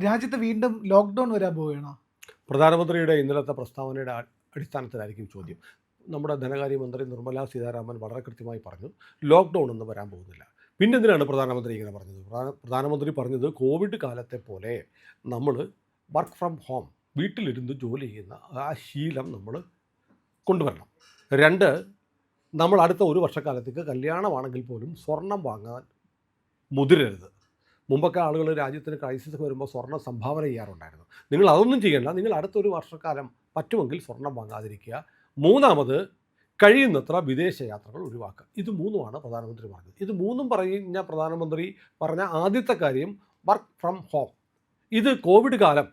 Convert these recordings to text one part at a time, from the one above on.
രാജ്യത്ത് വീണ്ടും ലോക്ക്ഡൗൺ വരാൻ പോവുകയാണോ? പ്രധാനമന്ത്രിയുടെ ഇന്നലത്തെ പ്രസ്താവനയുടെ അടിസ്ഥാനത്തിലായിരിക്കും ചോദ്യം. നമ്മുടെ ധനകാര്യമന്ത്രി നിർമ്മലാ സീതാരാമൻ വളരെ കൃത്യമായി പറഞ്ഞു, ലോക്ക്ഡൗൺ ഒന്നും വരാൻ പോകുന്നില്ല. പിന്നെന്തിനാണ് പ്രധാനമന്ത്രി ഇങ്ങനെ പറഞ്ഞത്? പ്രധാനമന്ത്രി പറഞ്ഞത് കോവിഡ് കാലത്തെ പോലെ നമ്മൾ വർക്ക് ഫ്രം ഹോം, വീട്ടിലിരുന്ന് ജോലി ചെയ്യുന്ന ആ ശീലം നമ്മൾ കൊണ്ടുവരണം. 2, നമ്മൾ അടുത്ത ഒരു വർഷക്കാലത്തേക്ക് കല്യാണമാണെങ്കിൽ പോലും സ്വർണം വാങ്ങാൻ മുതിരരുത്. മുമ്പൊക്കെ ആളുകൾ രാജ്യത്തിന് ക്രൈസിസ് വരുമ്പോൾ സ്വർണ്ണം സംഭാവന ചെയ്യാറുണ്ടായിരുന്നു. നിങ്ങൾ അതൊന്നും ചെയ്യണ്ട. നിങ്ങൾ അടുത്തൊരു വർഷക്കാലം പറ്റുമെങ്കിൽ സ്വർണം വാങ്ങാതിരിക്കുക. 3, കഴിയുന്നത്ര വിദേശ യാത്രകൾ ഒഴിവാക്കുക. ഇത് 3 പ്രധാനമന്ത്രി പറഞ്ഞത്. ഇത് 3 പറഞ്ഞ പ്രധാനമന്ത്രി പറഞ്ഞ ആദ്യത്തെ കാര്യം വർക്ക് ഫ്രം ഹോം. ഇത് കോവിഡ് കാലം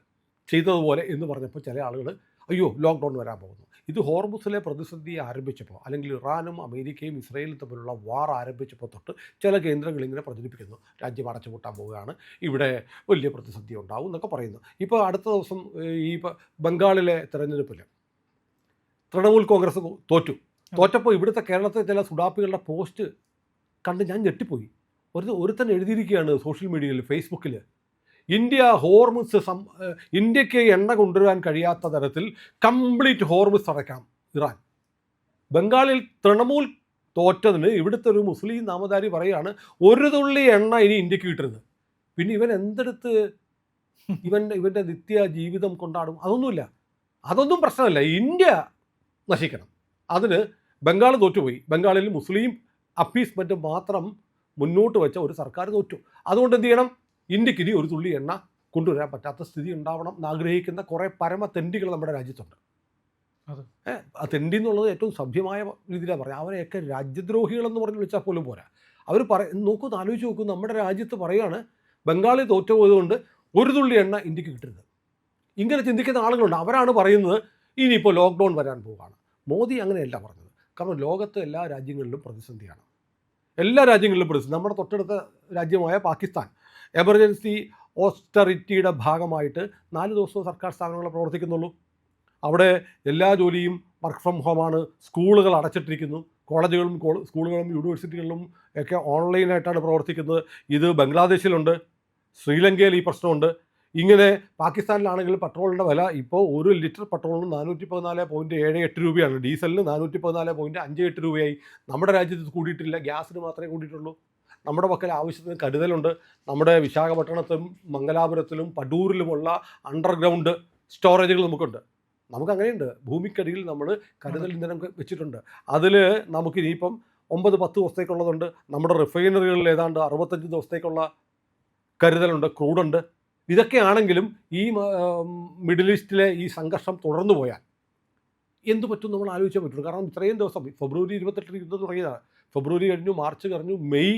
ചെയ്തതുപോലെ എന്ന് പറഞ്ഞപ്പോൾ ചില ആളുകൾ അയ്യോ ലോക്ക്ഡൗൺ വരാൻ പോകുന്നു. ഇത് ഹോർമുസിലെ പ്രതിസന്ധി ആരംഭിച്ചപ്പോൾ, അല്ലെങ്കിൽ ഇറാനും അമേരിക്കയും ഇസ്രയേലും തമ്മിലുള്ള വാർ ആരംഭിച്ചപ്പോൾ തൊട്ട് ചില കേന്ദ്രങ്ങൾ ഇങ്ങനെ പ്രചരിപ്പിക്കുന്നു, രാജ്യം അടച്ചുപൂട്ടാൻ പോവുകയാണ്, ഇവിടെ വലിയ പ്രതിസന്ധി ഉണ്ടാവും എന്നൊക്കെ പറയുന്നു. ഇപ്പോൾ അടുത്ത ദിവസം ഈ ബംഗാളിലെ തെരഞ്ഞെടുപ്പിൽ തൃണമൂൽ കോൺഗ്രസ് തോറ്റപ്പോൾ ഇവിടുത്തെ കേരളത്തിലെ ചില സുഡാപ്പികളുടെ പോസ്റ്റ് കണ്ട് ഞാൻ ഞെട്ടിപ്പോയി. ഒരുത്തൻ എഴുതിയിരിക്കുകയാണ് സോഷ്യൽ മീഡിയയിൽ, ഫേസ്ബുക്കിൽ, ഇന്ത്യക്ക് എണ്ണ കൊണ്ടുവരാൻ കഴിയാത്ത തരത്തിൽ കംപ്ലീറ്റ് ഹോർമുസ് അടയ്ക്കണം ഇറാൻ. ബംഗാളിൽ തൃണമൂൽ തോറ്റതിന് ഇവിടുത്തെ ഒരു മുസ്ലിം നാമധാരി പറയുകയാണ് ഒരു തുള്ളി എണ്ണ ഇനി ഇന്ത്യക്ക് കിട്ടരുത്. പിന്നെ ഇവൻ എന്തെടുത്ത് ഇവൻ്റെ നിത്യ ജീവിതം കൊണ്ടാടും? അതൊന്നുമില്ല, അതൊന്നും പ്രശ്നമല്ല. ഇന്ത്യ നശിക്കണം. അതിന് ബംഗാൾ തോറ്റുപോയി. ബംഗാളിൽ മുസ്ലിം അപ്പീസ്മെൻറ്റ് മാത്രം മുന്നോട്ട് വെച്ച ഒരു സർക്കാർ തോറ്റു. അതുകൊണ്ട് എന്ത് ചെയ്യണം? ഇന്ത്യക്ക് ഇനി ഒരു തുള്ളി എണ്ണ കൊണ്ടുവരാൻ പറ്റാത്ത സ്ഥിതി ഉണ്ടാവണം എന്നാഗ്രഹിക്കുന്ന കുറേ പരമതെണ്ടികൾ നമ്മുടെ രാജ്യത്തുണ്ട്. ആ തെണ്ടി എന്നുള്ളത് ഏറ്റവും സഭ്യമായ രീതിയിലാണ് പറയാം. അവരെയൊക്കെ രാജ്യദ്രോഹികളെന്ന് പറഞ്ഞ് വിളിച്ചാൽ പോലും പോരാ. അവർ ആലോചിച്ച് നോക്കൂ, നമ്മുടെ രാജ്യത്ത് പറയുകയാണ് ബംഗാളിൽ തോറ്റുപോയതുകൊണ്ട് ഒരു തുള്ളി എണ്ണ ഇന്ത്യക്ക് കിട്ടരുത്. ഇങ്ങനെ ചിന്തിക്കുന്ന ആളുകളുണ്ട്. അവരാണ് പറയുന്നത് ഇനിയിപ്പോൾ ലോക്ക്ഡൗൺ വരാൻ പോവുകയാണ്. മോദി അങ്ങനെയല്ല പറഞ്ഞത്. കാരണം ലോകത്തെ എല്ലാ രാജ്യങ്ങളിലും പ്രതിസന്ധിയാണ്. എല്ലാ രാജ്യങ്ങളിലും പ്രതിസന്ധി. നമ്മുടെ തൊട്ടടുത്ത രാജ്യമായ പാകിസ്ഥാൻ എമർജൻസി ഓസ്റ്ററിറ്റിയുടെ ഭാഗമായിട്ട് 4 ദിവസവും സർക്കാർ സ്ഥാപനങ്ങൾ പ്രവർത്തിക്കുന്നുള്ളൂ. അവിടെ എല്ലാ ജോലിയും വർക്ക് ഫ്രം ഹോമാണ്. സ്കൂളുകൾ അടച്ചിട്ടിരിക്കുന്നു. കോളേജുകളും സ്കൂളുകളും യൂണിവേഴ്സിറ്റികളിലും ഒക്കെ ഓൺലൈനായിട്ടാണ് പ്രവർത്തിക്കുന്നത്. ഇത് ബംഗ്ലാദേശിലുണ്ട്, ശ്രീലങ്കയിൽ ഈ പ്രശ്നമുണ്ട്. ഇങ്ങനെ പാകിസ്ഥാനിലാണെങ്കിൽ പെട്രോളിൻ്റെ വില ഇപ്പോൾ 1 ലിറ്റർ പെട്രോളിന് 414.78 രൂപയാണ്. ഡീസലിന് 414.58 രൂപയായി. നമ്മുടെ രാജ്യത്ത് കൂടിയിട്ടില്ല, ഗ്യാസിന് മാത്രമേ കൂടിയിട്ടുള്ളൂ. നമ്മുടെ പക്കൽ ആവശ്യത്തിന് കരുതലുണ്ട്. നമ്മുടെ വിശാഖപട്ടണത്തിലും മംഗലാപുരത്തിലും പടൂരിലുമുള്ള അണ്ടർഗ്രൗണ്ട് സ്റ്റോറേജുകൾ നമുക്കുണ്ട്. നമുക്കങ്ങനെയുണ്ട്. ഭൂമിക്കടിയിൽ നമ്മൾ കരുതൽ ഇന്ധനം വെച്ചിട്ടുണ്ട്. അതിൽ നമുക്ക് ഇനിയിപ്പം 9-10 ദിവസത്തേക്കുള്ളതുണ്ട്. നമ്മുടെ റിഫൈനറികളിൽ ഏതാണ്ട് 65 ദിവസത്തേക്കുള്ള കരുതലുണ്ട്, ക്രൂഡുണ്ട്. ഇതൊക്കെയാണെങ്കിലും ഈ മിഡിൽ ഈസ്റ്റിലെ ഈ സംഘർഷം തുടർന്നു പോയാൽ എന്ത് പറ്റും നമ്മൾ ആലോചിച്ചാൽ പറ്റുള്ളൂ. കാരണം ഇത്രയും ദിവസം ഫെബ്രുവരി 28 യുദ്ധം തുടങ്ങിയതാണ്. ഫെബ്രുവരി കഴിഞ്ഞു, മാർച്ച് കഴിഞ്ഞു, മെയ്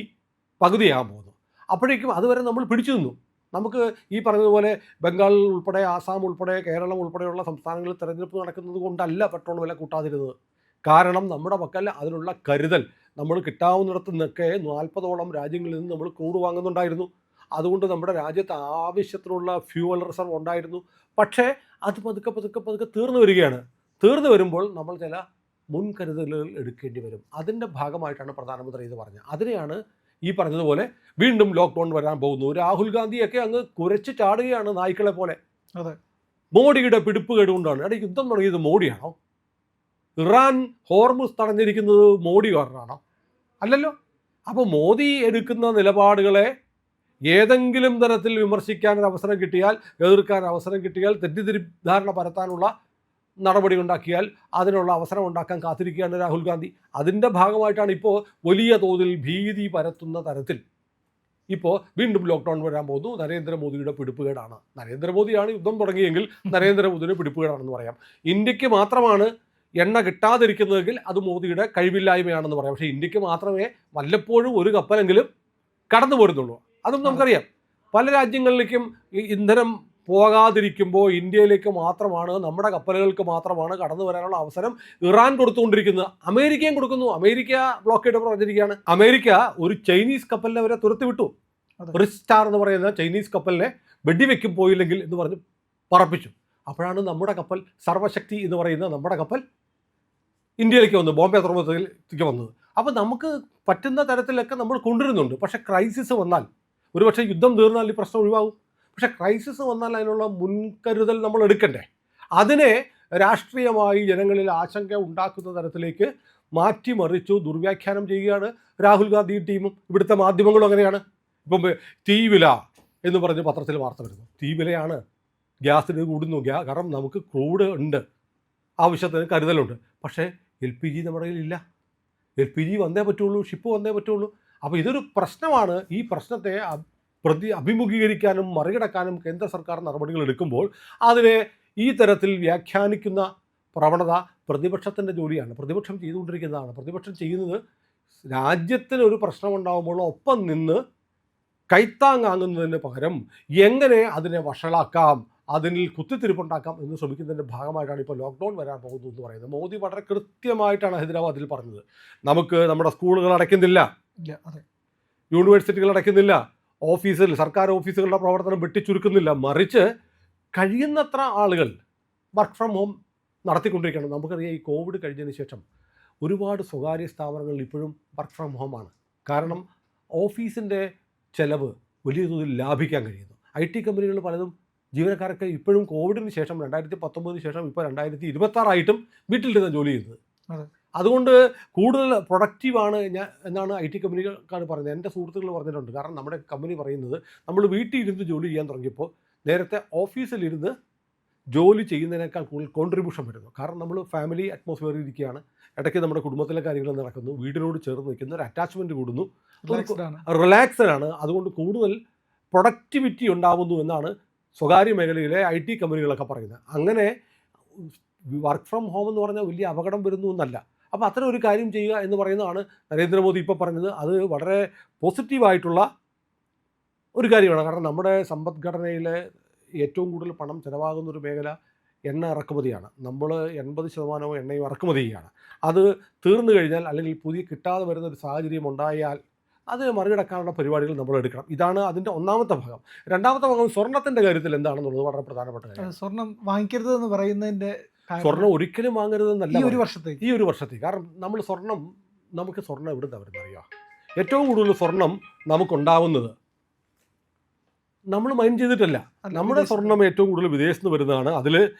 പകുതിയാകാൻ പോകുന്നു. അപ്പോഴേക്കും അതുവരെ നമ്മൾ പിടിച്ചു നിന്നു. നമുക്ക് ഈ പറഞ്ഞതുപോലെ ബംഗാൾ ഉൾപ്പെടെ, ആസാം ഉൾപ്പെടെ, കേരളം ഉൾപ്പെടെയുള്ള സംസ്ഥാനങ്ങളിൽ തെരഞ്ഞെടുപ്പ് നടക്കുന്നത് കൊണ്ടല്ല പെട്രോൾ വില കൂട്ടാതിരുന്നത്. കാരണം നമ്മുടെ പക്കൽ അതിനുള്ള കരുതൽ നമ്മൾ കിട്ടാവുന്നിടത്തു നിന്നൊക്കെ 40ഓളം രാജ്യങ്ങളിൽ നിന്ന് നമ്മൾ ക്രൂഡ് വാങ്ങുന്നുണ്ടായിരുന്നു. അതുകൊണ്ട് നമ്മുടെ രാജ്യത്ത് ആവശ്യത്തിനുള്ള ഫ്യൂവൽ റിസർവ് ഉണ്ടായിരുന്നു. പക്ഷേ അത് പതുക്കെ തീർന്നു വരികയാണ്. തീർന്നു വരുമ്പോൾ നമ്മൾ ചില മുൻകരുതലുകൾ എടുക്കേണ്ടി വരും. അതിൻ്റെ ഭാഗമായിട്ടാണ് പ്രധാനമന്ത്രി ഇത് പറഞ്ഞത്. അതിനെയാണ് ഈ പറഞ്ഞതുപോലെ വീണ്ടും ലോക്ക്ഡൗൺ വരാൻ പോകുന്നു. രാഹുൽ ഗാന്ധിയൊക്കെ അങ്ങ് കുരച്ച് ചാടുകയാണ് നായ്ക്കളെ പോലെ. അതെ, മോഡിയുടെ പിടിപ്പുകേട് കൊണ്ടാണ്. യുദ്ധം തുടങ്ങിയത് മോഡിയാണോ? ഇറാൻ ഹോർമുസ് തടഞ്ഞിരിക്കുന്നത് മോഡി കാരണമാണോ? അല്ലല്ലോ. അപ്പോൾ മോദി എടുക്കുന്ന നിലപാടുകളെ ഏതെങ്കിലും തരത്തിൽ വിമർശിക്കാൻ ഒരു അവസരം കിട്ടിയാൽ, എതിർക്കാൻ അവസരം കിട്ടിയാൽ, തെറ്റിദ്ധാരണ പരത്താനുള്ള നടപടി ഉണ്ടാക്കിയാൽ അതിനുള്ള അവസരം ഉണ്ടാക്കാൻ കാത്തിരിക്കുകയാണ് രാഹുൽ ഗാന്ധി. അതിൻ്റെ ഭാഗമായിട്ടാണ് ഇപ്പോൾ വലിയ തോതിൽ ഭീതി പരത്തുന്ന തരത്തിൽ ഇപ്പോൾ വീണ്ടും ലോക്ക്ഡൗൺ വരാൻ പോകുന്നു. നരേന്ദ്രമോദിയുടെ പിടിപ്പുകേടാണ്. നരേന്ദ്രമോദിയാണ് യുദ്ധം തുടങ്ങിയെങ്കിൽ നരേന്ദ്രമോദിയുടെ പിടിപ്പുകേടാണെന്ന് പറയാം. ഇന്ത്യക്ക് മാത്രമാണ് എണ്ണ കിട്ടാതിരിക്കുന്നതെങ്കിൽ അത് മോദിയുടെ കഴിവില്ലായ്മയാണെന്ന് പറയാം. പക്ഷേ ഇന്ത്യക്ക് മാത്രമേ വല്ലപ്പോഴും ഒരു കപ്പലെങ്കിലും കടന്നു പോരുന്നുള്ളൂ. അതും നമുക്കറിയാം. പല രാജ്യങ്ങളിലേക്കും ഇന്ധനം പോകാതിരിക്കുമ്പോൾ ഇന്ത്യയിലേക്ക് മാത്രമാണ്, നമ്മുടെ കപ്പലുകൾക്ക് മാത്രമാണ് കടന്നു വരാനുള്ള അവസരം ഇറാൻ കൊടുത്തുകൊണ്ടിരിക്കുന്നത്. അമേരിക്കയും കൊടുക്കുന്നു. അമേരിക്ക ബ്ലോക്കേഡ് പറഞ്ഞിരിക്കുകയാണ്. അമേരിക്ക ഒരു ചൈനീസ് കപ്പലിനെ അവരെ തുരത്തിവിട്ടു. റിച്ച് സ്റ്റാർ എന്ന് പറയുന്ന ചൈനീസ് കപ്പലിനെ വെടിവെക്കും പോയില്ലെങ്കിൽ എന്ന് പറഞ്ഞ് പറപ്പിച്ചു. അപ്പോഴാണ് നമ്മുടെ കപ്പൽ സർവശക്തി എന്ന് പറയുന്ന നമ്മുടെ കപ്പൽ ഇന്ത്യയിലേക്ക് വന്നു, ബോംബെ തുറമുഖത്തേക്ക് വന്നത്. അപ്പോൾ നമുക്ക് പറ്റുന്ന തരത്തിലൊക്കെ നമ്മൾ കൊണ്ടുവരുന്നുണ്ട്. പക്ഷേ ക്രൈസിസ് വന്നാൽ, ഒരുപക്ഷെ യുദ്ധം തീർന്നാൽ ഈ പ്രശ്നം ഒഴിവാകും. പക്ഷേ ക്രൈസിസ് വന്നാൽ അതിനുള്ള മുൻകരുതൽ നമ്മൾ എടുക്കണ്ടേ? അതിനെ രാഷ്ട്രീയമായി ജനങ്ങളിൽ ആശങ്ക ഉണ്ടാക്കുന്ന തരത്തിലേക്ക് മാറ്റിമറിച്ചു ദുർവ്യാഖ്യാനം ചെയ്യുകയാണ് രാഹുൽ ഗാന്ധി ടീമും ഇവിടുത്തെ മാധ്യമങ്ങളും. അങ്ങനെയാണ്. ഇപ്പം തീവില എന്ന് പറഞ്ഞ് പത്രത്തിൽ വാർത്ത വരുന്നു. തീവിലയാണ്, ഗ്യാസിന് കൂടുന്നു, കാരണം നമുക്ക് ക്രൂഡ് ഉണ്ട്, ആവശ്യത്തിന് കരുതലുണ്ട്. പക്ഷേ LPG നമ്മുടെ കയ്യിലില്ല. LPG വന്നേ പറ്റുള്ളൂ, ഷിപ്പ് വന്നേ പറ്റുള്ളൂ. അപ്പോൾ ഇതൊരു പ്രശ്നമാണ്. ഈ പ്രശ്നത്തെ അഭിമുഖീകരിക്കാനും മറികടക്കാനും കേന്ദ്ര സർക്കാർ നടപടികൾ എടുക്കുമ്പോൾ അതിനെ ഈ തരത്തിൽ വ്യാഖ്യാനിക്കുന്ന പ്രവണത പ്രതിപക്ഷത്തിൻ്റെ ജോലിയാണ്. പ്രതിപക്ഷം ചെയ്തുകൊണ്ടിരിക്കുന്നതാണ്. പ്രതിപക്ഷം ചെയ്യുന്നത് രാജ്യത്തിനൊരു പ്രശ്നമുണ്ടാകുമ്പോൾ ഒപ്പം നിന്ന് കൈത്താങ്ങാങ്ങുന്നതിന് പകരം എങ്ങനെ അതിനെ വഷളാക്കാം, അതിൽ കുത്തിത്തിരിപ്പുണ്ടാക്കാം എന്ന് ശ്രമിക്കുന്നതിൻ്റെ ഭാഗമായിട്ടാണ് ഇപ്പോൾ ലോക്ക്ഡൗൺ വരാൻ പോകുന്നു എന്ന് പറയുന്നത്. മോദി വളരെ കൃത്യമായിട്ടാണ് ഹൈദരാബാദിൽ പറഞ്ഞത്. നമുക്ക് നമ്മുടെ സ്കൂളുകൾ അടയ്ക്കുന്നില്ല, യൂണിവേഴ്സിറ്റികൾ അടയ്ക്കുന്നില്ല, സർക്കാർ ഓഫീസുകളുടെ പ്രവർത്തനം വെട്ടിച്ചുരുക്കുന്നില്ല, മറിച്ച് കഴിയുന്നത്ര ആളുകൾ വർക്ക് ഫ്രം ഹോം നടത്തിക്കൊണ്ടിരിക്കുകയാണ്. നമുക്കറിയാം, ഈ കോവിഡ് കഴിഞ്ഞതിന് ശേഷം ഒരുപാട് സ്വകാര്യ സ്ഥാപനങ്ങൾ ഇപ്പോഴും വർക്ക് ഫ്രം ഹോമാണ്. കാരണം ഓഫീസിൻ്റെ ചെലവ് വലിയ തോതിൽ ലാഭിക്കാൻ കഴിയുന്നു. IT കമ്പനികൾ പലതും ജീവനക്കാരൊക്കെ ഇപ്പോഴും കോവിഡിന് ശേഷം 2019 ശേഷം ഇപ്പോൾ 2026 വീട്ടിലിരുന്ന് ജോലി ചെയ്യുന്നത്. അതുകൊണ്ട് കൂടുതൽ പ്രൊഡക്റ്റീവാണ് എന്നാണ് IT കമ്പനിക്കാർ പറയുന്നത്. എൻ്റെ സുഹൃത്തുക്കൾ പറഞ്ഞിട്ടുണ്ട്. കാരണം നമ്മുടെ കമ്പനി പറയുന്നത് നമ്മൾ വീട്ടിൽ ഇരുന്ന് ജോലി ചെയ്യാൻ തുടങ്ങിയപ്പോൾ നേരത്തെ ഓഫീസിലിരുന്ന് ജോലി ചെയ്യുന്നതിനേക്കാൾ കൂടുതൽ കോൺട്രിബ്യൂഷൻ വരുന്നു. കാരണം നമ്മൾ ഫാമിലി അറ്റ്മോസ്ഫിയറിൽ ഇരിക്കുകയാണ്, ഇടയ്ക്ക് നമ്മുടെ കുടുംബത്തിലെ കാര്യങ്ങൾ നടക്കുന്നു, വീടിനോട് ചേർന്ന് നിൽക്കുന്ന ഒരു അറ്റാച്ച്മെൻറ്റ് കൂടുന്നു, റിലാക്സ്ഡ് ആണ്. അതുകൊണ്ട് കൂടുതൽ പ്രൊഡക്ടിവിറ്റി ഉണ്ടാകുന്നു എന്നാണ് സ്വകാര്യ മേഖലയിലെ IT കമ്പനികളൊക്കെ പറയുന്നത്. അങ്ങനെ വർക്ക് ഫ്രം ഹോം എന്ന് പറഞ്ഞാൽ വലിയ അപകടം വരുന്നു എന്നല്ല. അപ്പോൾ അത്തരം ഒരു കാര്യം ചെയ്യുക എന്ന് പറയുന്നതാണ് നരേന്ദ്രമോദി ഇപ്പോൾ പറഞ്ഞത്. അത് വളരെ പോസിറ്റീവായിട്ടുള്ള ഒരു കാര്യമാണ്. കാരണം നമ്മുടെ സമ്പദ്ഘടനയിലെ ഏറ്റവും കൂടുതൽ പണം ചിലവാകുന്നൊരു മേഖല എണ്ണ ഇറക്കുമതിയാണ്. നമ്മൾ 80% എണ്ണയും ഇറക്കുമതി ചെയ്യുകയാണ്. അത് തീർന്നു കഴിഞ്ഞാൽ, അല്ലെങ്കിൽ പുതിയ കിട്ടാതെ വരുന്നൊരു സാഹചര്യം ഉണ്ടായാൽ അത് മറികടക്കാനുള്ള പരിപാടികൾ നമ്മൾ എടുക്കണം. ഇതാണ് അതിൻ്റെ ഒന്നാമത്തെ ഭാഗം. രണ്ടാമത്തെ ഭാഗം സ്വർണത്തിൻ്റെ കാര്യത്തിൽ എന്താണെന്നുള്ളത് വളരെ പ്രധാനപ്പെട്ട കാര്യം. സ്വർണം വാങ്ങിക്കരുതെന്ന് പറയുന്നതിൻ്റെ സ്വർണം ഒരിക്കലും വാങ്ങരുതെന്നല്ല ഈ ഒരു വർഷത്തേക്ക്. കാരണം നമുക്ക് സ്വർണം എവിടുന്നാണ് വരുന്നത് അറിയാം. ഏറ്റവും കൂടുതൽ സ്വർണം നമുക്കുണ്ടാവുന്നത് നമ്മൾ മൈൻഡ് ചെയ്തിട്ടല്ല. നമ്മുടെ സ്വർണം ഏറ്റവും കൂടുതൽ വിദേശത്ത് നിന്ന് വരുന്നതാണ്. അതിൽ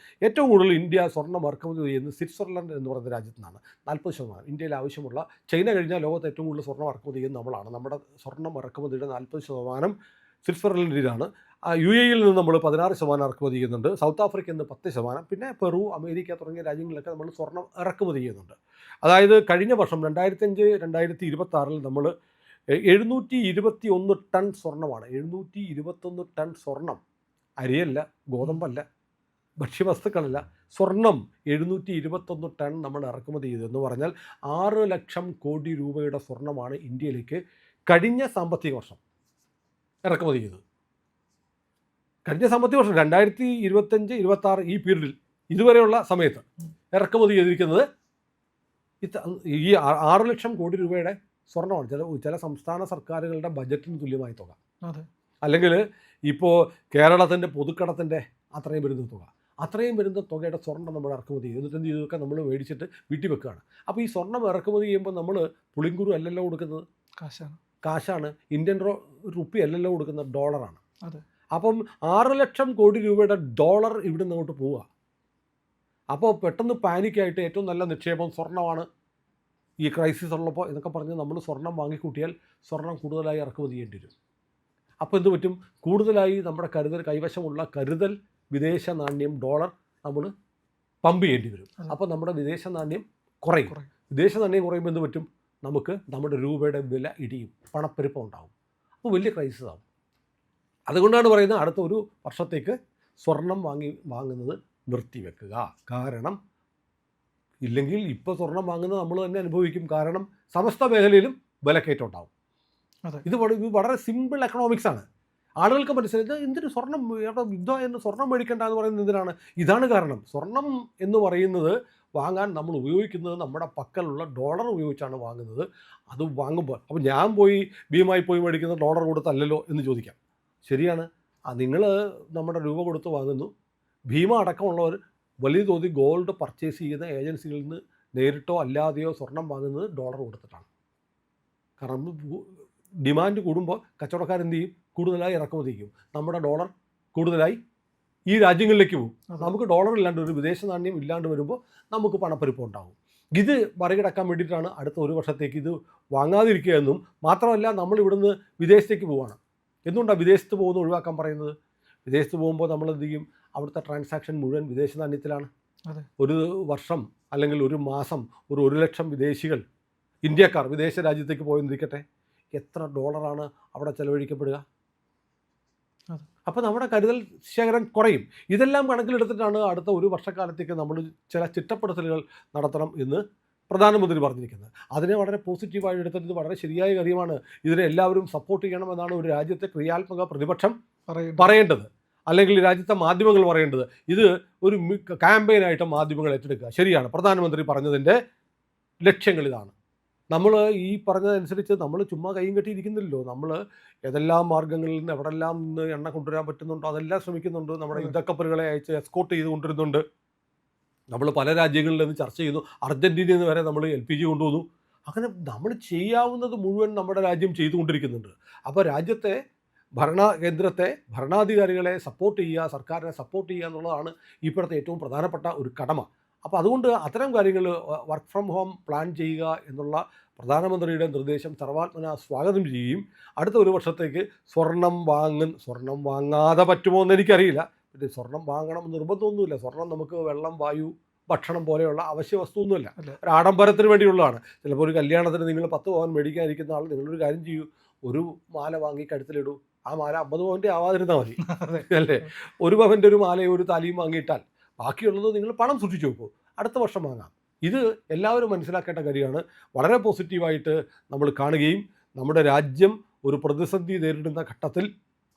ഏറ്റവും കൂടുതൽ ഇന്ത്യ സ്വർണം ഇറക്കുമതി ചെയ്യുന്നത് സ്വിറ്റ്സർലൻഡ് എന്ന് പറയുന്ന രാജ്യത്തു നിന്നാണ്. 40%. ഇന്ത്യയിൽ ആവശ്യമുള്ള, ചൈന കഴിഞ്ഞാൽ ലോകത്ത് ഏറ്റവും കൂടുതൽ സ്വർണം ഇറക്കുമതി ചെയ്യുന്നത് നമ്മളാണ്. നമ്മുടെ സ്വർണം ഇറക്കുമതിയുടെ 40% സ്വിറ്റ്സർലൻഡിലാണ്. UAE-യിൽ നിന്ന് നമ്മൾ 16% ഇറക്കുമതി ചെയ്യുന്നുണ്ട്. സൗത്ത് ആഫ്രിക്കയിൽ നിന്ന് 10%. പിന്നെ പെറു, അമേരിക്ക തുടങ്ങിയ രാജ്യങ്ങളിലൊക്കെ നമ്മൾ സ്വർണം ഇറക്കുമതി ചെയ്യുന്നുണ്ട്. അതായത് കഴിഞ്ഞ വർഷം 2005-2026 നമ്മൾ 721 ടൺ സ്വർണ്ണമാണ്. 721 ടൺ സ്വർണം. അരിയല്ല, ഗോതമ്പല്ല, ഭക്ഷ്യവസ്തുക്കളല്ല, സ്വർണം 721 ടൺ നമ്മൾ ഇറക്കുമതി ചെയ്തതെന്ന് പറഞ്ഞാൽ 6 ലക്ഷം കോടി രൂപയുടെ സ്വർണ്ണമാണ് ഇന്ത്യയിലേക്ക് കഴിഞ്ഞ സാമ്പത്തിക വർഷം ഇറക്കുമതി ചെയ്തത്. കഴിഞ്ഞ സാമ്പത്തിക വർഷം 2025-26 ഈ പീരീഡിൽ ഇതുവരെയുള്ള സമയത്ത് ഇറക്കുമതി ചെയ്തിരിക്കുന്നത് ഈ 6 ലക്ഷം കോടി രൂപയുടെ സ്വർണ്ണമാണ്. ചില സംസ്ഥാന സർക്കാരുകളുടെ ബജറ്റിന് തുല്യമായ തുക. അല്ലെങ്കിൽ ഇപ്പോൾ കേരളത്തിൻ്റെ പൊതുക്കടത്തിൻ്റെ അത്രയും വരുന്ന തുക, അത്രയും വരുന്ന തുകയുടെ സ്വർണ്ണം നമ്മൾ ഇറക്കുമതി ചെയ്യും. എന്നിട്ട് ഇതൊക്കെ നമ്മൾ മേടിച്ചിട്ട് വീട്ടിൽ വെക്കുകയാണ്. അപ്പോൾ ഈ സ്വർണ്ണം ഇറക്കുമതി ചെയ്യുമ്പോൾ നമ്മൾ പുളിങ്കുരു അല്ലല്ലോ കൊടുക്കുന്നത്, കാശാണ്. ഇന്ത്യൻ റുപ്പി അല്ലല്ലോ കൊടുക്കുന്നത്, ഡോളറാണ്. അപ്പം 6 ലക്ഷം കോടി രൂപയുടെ ഡോളർ ഇവിടെ നിന്ന് അങ്ങോട്ട് പോവുക. അപ്പോൾ പെട്ടെന്ന് പാനിക്കായിട്ട് ഏറ്റവും നല്ല നിക്ഷേപം സ്വർണ്ണമാണ് ഈ ക്രൈസിസ് ഉള്ളപ്പോൾ എന്നൊക്കെ പറഞ്ഞ് നമ്മൾ സ്വർണം വാങ്ങിക്കൂട്ടിയാൽ സ്വർണം കൂടുതലായി ഇറക്കുമതി ചെയ്യേണ്ടി വരും. അപ്പോൾ എന്ത് പറ്റും? കൂടുതലായി നമ്മുടെ കൈവശമുള്ള കരുതൽ വിദേശ നാണ്യം ഡോളർ നമ്മൾ പമ്പ് ചെയ്യേണ്ടി വരും. അപ്പോൾ നമ്മുടെ വിദേശ നാണ്യം കുറയും. വിദേശ നാണ്യം കുറയുമ്പോൾ എന്ത് പറ്റും? നമുക്ക് നമ്മുടെ രൂപയുടെ വില ഇടിയും, പണപ്പെരുപ്പം ഉണ്ടാകും. അപ്പോൾ വലിയ ക്രൈസിസ് ആകും. അതുകൊണ്ടാണ് പറയുന്നത് അടുത്ത ഒരു വർഷത്തേക്ക് സ്വർണം വാങ്ങുന്നത് നിർത്തിവെക്കുക. കാരണം ഇല്ലെങ്കിൽ ഇപ്പോൾ സ്വർണം വാങ്ങുന്നത് നമ്മൾ തന്നെ അനുഭവിക്കും. കാരണം സമസ്ത മേഖലയിലും വിലക്കയറ്റം ഉണ്ടാവും. ഇത് വളരെ സിമ്പിൾ എക്കണോമിക്സ് ആണ്. ആളുകൾക്ക് മനസ്സിലായത് എന്തിനു സ്വർണം, യുദ്ധം എന്ന് സ്വർണം മേടിക്കേണ്ട എന്ന് പറയുന്നത് എന്തിനാണ്? ഇതാണ് കാരണം. സ്വർണം എന്ന് പറയുന്നത് വാങ്ങാൻ നമ്മൾ ഉപയോഗിക്കുന്നത് നമ്മുടെ പക്കലുള്ള ഡോളർ ഉപയോഗിച്ചാണ് വാങ്ങുന്നത്. അത് വാങ്ങുമ്പോൾ അപ്പോൾ ഞാൻ ഭീമായി പോയി മേടിക്കുന്ന ഡോളർ കൊടുത്തല്ലല്ലോ എന്ന് ചോദിക്കാം. ശരിയാണ്. നിങ്ങൾ നമ്മുടെ രൂപ കൊടുത്ത് വാങ്ങുന്നു. ഭീമ അടക്കമുള്ളവർ വലിയ തോതിൽ ഗോൾഡ് പർച്ചേസ് ചെയ്യുന്ന ഏജൻസികളിൽ നിന്ന് നേരിട്ടോ അല്ലാതെയോ സ്വർണം വാങ്ങുന്നത് ഡോളർ കൊടുത്തിട്ടാണ്. കാരണം ഡിമാൻഡ് കൂടുമ്പോൾ കച്ചവടക്കാരെന്ത് ചെയ്യും? കൂടുതലായി ഇറക്കുമതി ചെയ്യും. നമ്മുടെ ഡോളർ കൂടുതലായി ഈ രാജ്യങ്ങളിലേക്ക് പോകും. അതെ. നമുക്ക് ഡോളർ ഇല്ലാണ്ട് ഒരു വിദേശ നാണ്യം ഇല്ലാണ്ട് വരുമ്പോൾ നമുക്ക് പണപ്പെരുപ്പം ഉണ്ടാകും. ഇത് മറികടക്കാൻ വേണ്ടിയിട്ടാണ് അടുത്ത ഒരു വർഷത്തേക്ക് ഇത് വാങ്ങാതിരിക്കുക എന്നും മാത്രമല്ല നമ്മൾ ഇവിടുന്ന് വിദേശത്തേക്ക് പോവുകയാണ്. എന്തുകൊണ്ടാണ് വിദേശത്ത് പോകുന്നത് ഒഴിവാക്കാൻ പറയുന്നത്? വിദേശത്ത് പോകുമ്പോൾ നമ്മൾ എന്ത് ചെയ്യും? അവിടുത്തെ ട്രാൻസാക്ഷൻ മുഴുവൻ വിദേശ നാണ്യത്തിലാണ്. അതെ. ഒരു വർഷം അല്ലെങ്കിൽ ഒരു മാസം ഒരു 1,00,000 വിദേശികൾ ഇന്ത്യക്കാർ വിദേശ രാജ്യത്തേക്ക് പോയെന്നിരിക്കട്ടെ, എത്ര ഡോളറാണ് അവിടെ ചെലവഴിക്കപ്പെടുക? അതെ. അപ്പോൾ നമ്മുടെ കരുതൽ ശേഖരം കുറയും. ഇതെല്ലാം കണക്കിലെടുത്തിട്ടാണ് അടുത്ത ഒരു വർഷക്കാലത്തേക്ക് നമ്മൾ ചില ചിട്ടപ്പെടുത്തലുകൾ നടത്തണം എന്ന് പ്രധാനമന്ത്രി പറഞ്ഞിരിക്കുന്നത്. അതിനെ വളരെ പോസിറ്റീവായി എടുത്തത് വളരെ ശരിയായ കാര്യമാണ്. ഇതിനെ എല്ലാവരും സപ്പോർട്ട് ചെയ്യണമെന്നാണ് ഒരു രാജ്യത്തെ ക്രിയാത്മക പ്രതിപക്ഷം പറയേണ്ടത്, അല്ലെങ്കിൽ രാജ്യത്തെ മാധ്യമങ്ങൾ പറയേണ്ടത്. ഇത് ഒരു ക്യാമ്പയിനായിട്ട് മാധ്യമങ്ങൾ ഏറ്റെടുക്കുക. ശരിയാണ്, പ്രധാനമന്ത്രി പറഞ്ഞതിൻ്റെ ലക്ഷ്യങ്ങൾ ഇതാണ്. നമ്മൾ ഈ പറഞ്ഞതനുസരിച്ച് നമ്മൾ ചുമ്മാ കൈയും കെട്ടിയിരിക്കുന്നില്ലല്ലോ. നമ്മൾ ഏതെല്ലാം മാർഗ്ഗങ്ങളിൽ നിന്ന് എവിടെല്ലാം നിന്ന് എണ്ണ കൊണ്ടുവരാൻ പറ്റുന്നുണ്ടോ അതെല്ലാം ശ്രമിക്കുന്നുണ്ട്. നമ്മുടെ യുദ്ധക്കപ്പലുകളെ അയച്ച് എസ്കോർട്ട് ചെയ്ത് കൊണ്ടുവരുന്നുണ്ട്. നമ്മൾ പല രാജ്യങ്ങളിൽ നിന്ന് ചർച്ച ചെയ്യുന്നു. അർജൻറ്റീനയിൽ നിന്ന് വരെ നമ്മൾ LPG കൊണ്ടുവന്നു. അങ്ങനെ നമ്മൾ ചെയ്യാവുന്നത് മുഴുവൻ നമ്മുടെ രാജ്യം ചെയ്തുകൊണ്ടിരിക്കുന്നുണ്ട്. അപ്പോൾ രാജ്യത്തെ കേന്ദ്രത്തെ ഭരണാധികാരികളെ സപ്പോർട്ട് ചെയ്യുക, സർക്കാരിനെ സപ്പോർട്ട് ചെയ്യുക എന്നുള്ളതാണ് ഇപ്പോഴത്തെ ഏറ്റവും പ്രധാനപ്പെട്ട ഒരു കടമ. അപ്പോൾ അതുകൊണ്ട് അത്തരം കാര്യങ്ങൾ വർക്ക് ഫ്രം ഹോം പ്ലാൻ ചെയ്യുക എന്നുള്ള പ്രധാനമന്ത്രിയുടെ നിർദ്ദേശം സർവാത്മന സ്വാഗതം ചെയ്യുകയും അടുത്ത ഒരു വർഷത്തേക്ക് സ്വർണം വാങ്ങാതെ പറ്റുമോ എന്ന് എനിക്കറിയില്ല. പിന്നെ സ്വർണം വാങ്ങണം നിർബന്ധമൊന്നുമില്ല. സ്വർണം നമുക്ക് വെള്ളം, വായു, ഭക്ഷണം പോലെയുള്ള അവശ്യ വസ്തുവൊന്നുമില്ല. ഒരു ആഡംബരത്തിന് വേണ്ടിയുള്ളതാണ്. ചിലപ്പോൾ ഒരു കല്യാണത്തിന് നിങ്ങൾ 10 പവൻ മേടിക്കാതിരിക്കുന്ന ആൾ നിങ്ങളൊരു കാര്യം ചെയ്യൂ, ഒരു മാല വാങ്ങി കഴുത്തിലിടൂ. ആ മാല 50 പവൻ്റെ ആവാതിരുന്നാൽ മതി അല്ലേ? 1 പവൻ്റെ ഒരു മാലയും ഒരു താലിയും വാങ്ങിയിട്ടാൽ ബാക്കിയുള്ളത് നിങ്ങൾ പണം സൂക്ഷിച്ചു വെക്കൂ, അടുത്ത വർഷം വാങ്ങാം. ഇത് എല്ലാവരും മനസ്സിലാക്കേണ്ട കാര്യമാണ്. വളരെ പോസിറ്റീവായിട്ട് നമ്മൾ കാണുകയും നമ്മുടെ രാജ്യം ഒരു പ്രതിസന്ധി നേരിടുന്ന ഘട്ടത്തിൽ,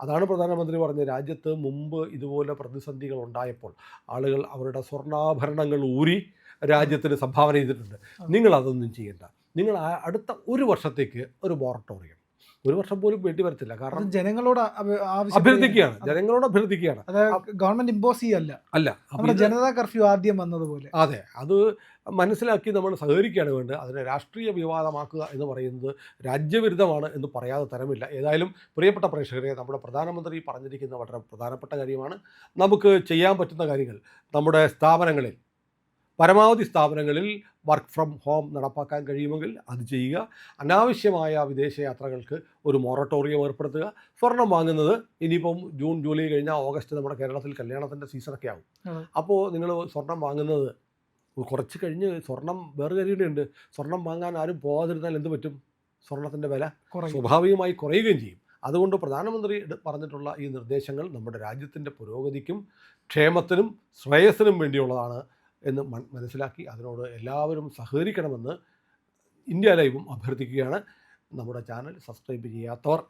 അതാണ് പ്രധാനമന്ത്രി പറഞ്ഞത്, രാജ്യത്ത് മുമ്പ് ഇതുപോലെ പ്രതിസന്ധികൾ ഉണ്ടായപ്പോൾ ആളുകൾ അവരുടെ സ്വർണ്ണാഭരണങ്ങൾ ഊരി രാജ്യത്തിന് സംഭാവന ചെയ്തിട്ടുണ്ട്. നിങ്ങളതൊന്നും ചെയ്യേണ്ട. നിങ്ങൾ അടുത്ത ഒരു വർഷത്തേക്ക് ഒരു മൊറട്ടോറിയം, ഒരു വർഷം പോലും വേണ്ടി വരത്തില്ല. കാരണം ജനങ്ങളോട് അഭ്യർത്ഥിക്കുകയാണ്, ജനങ്ങളോട് അഭ്യർത്ഥിക്കുകയാണ്. ഗവൺമെന്റ് ഇമ്പോസ് ചെയ്യല്ല. നമ്മുടെ ജനതാ കർഫ്യൂ ആദ്യം വന്നതുപോലെ. അതെ, അത് മനസ്സിലാക്കി നമ്മൾ സഹകരിക്കുകയാണ് വേണ്ടത്. അതിനെ രാഷ്ട്രീയ വിവാദമാക്കുക എന്ന് പറയുന്നത് രാജ്യവിരുദ്ധമാണ് എന്ന് പറയാതെ തരമില്ല. ഏതായാലും പ്രിയപ്പെട്ട പ്രേക്ഷകരെ, നമ്മുടെ പ്രധാനമന്ത്രി പറഞ്ഞിരിക്കുന്ന വളരെ പ്രധാനപ്പെട്ട കാര്യമാണ്. നമുക്ക് ചെയ്യാൻ പറ്റുന്ന കാര്യങ്ങൾ നമ്മുടെ സ്ഥാപനങ്ങളിൽ, പരമാവധി സ്ഥാപനങ്ങളിൽ വർക്ക് ഫ്രം ഹോം നടപ്പാക്കാൻ കഴിയുമെങ്കിൽ അത് ചെയ്യുക. അനാവശ്യമായ വിദേശയാത്രകൾക്ക് ഒരു മൊറട്ടോറിയം ഏർപ്പെടുത്തുക. സ്വർണം വാങ്ങുന്നത് ഇനിയിപ്പം ജൂൺ, ജൂലൈ കഴിഞ്ഞാൽ ഓഗസ്റ്റ് നമ്മുടെ കേരളത്തിൽ കല്യാണത്തിൻ്റെ സീസണൊക്കെ ആവും. അപ്പോൾ നിങ്ങൾ സ്വർണം വാങ്ങുന്നത് കുറച്ച് കഴിഞ്ഞ് സ്വർണം വേറെ കാര്യമുണ്ട്. സ്വർണം വാങ്ങാൻ ആരും പോകാതിരുന്നാൽ എന്ത് പറ്റും? സ്വർണത്തിൻ്റെ വില സ്വാഭാവികമായി കുറയുകയും ചെയ്യും. അതുകൊണ്ട് പ്രധാനമന്ത്രി പറഞ്ഞിട്ടുള്ള ഈ നിർദ്ദേശങ്ങൾ നമ്മുടെ രാജ്യത്തിൻ്റെ പുരോഗതിക്കും ക്ഷേമത്തിനും ശ്രേയസ്സിനും വേണ്ടിയുള്ളതാണ് എന്ന് മനസ്സിലാക്കി അതിനോട് എല്ലാവരും സഹകരിക്കണമെന്ന് ഇന്ത്യ ലൈവും അഭ്യർത്ഥിക്കുകയാണ്. നമ്മുടെ ചാനൽ സബ്സ്ക്രൈബ് ചെയ്യാത്തവർ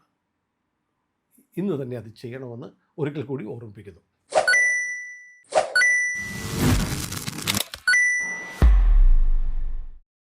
ഇന്ന് തന്നെ അത് ചെയ്യണമെന്ന് ഒരിക്കൽ കൂടി ഓർമ്മിപ്പിക്കുന്നു.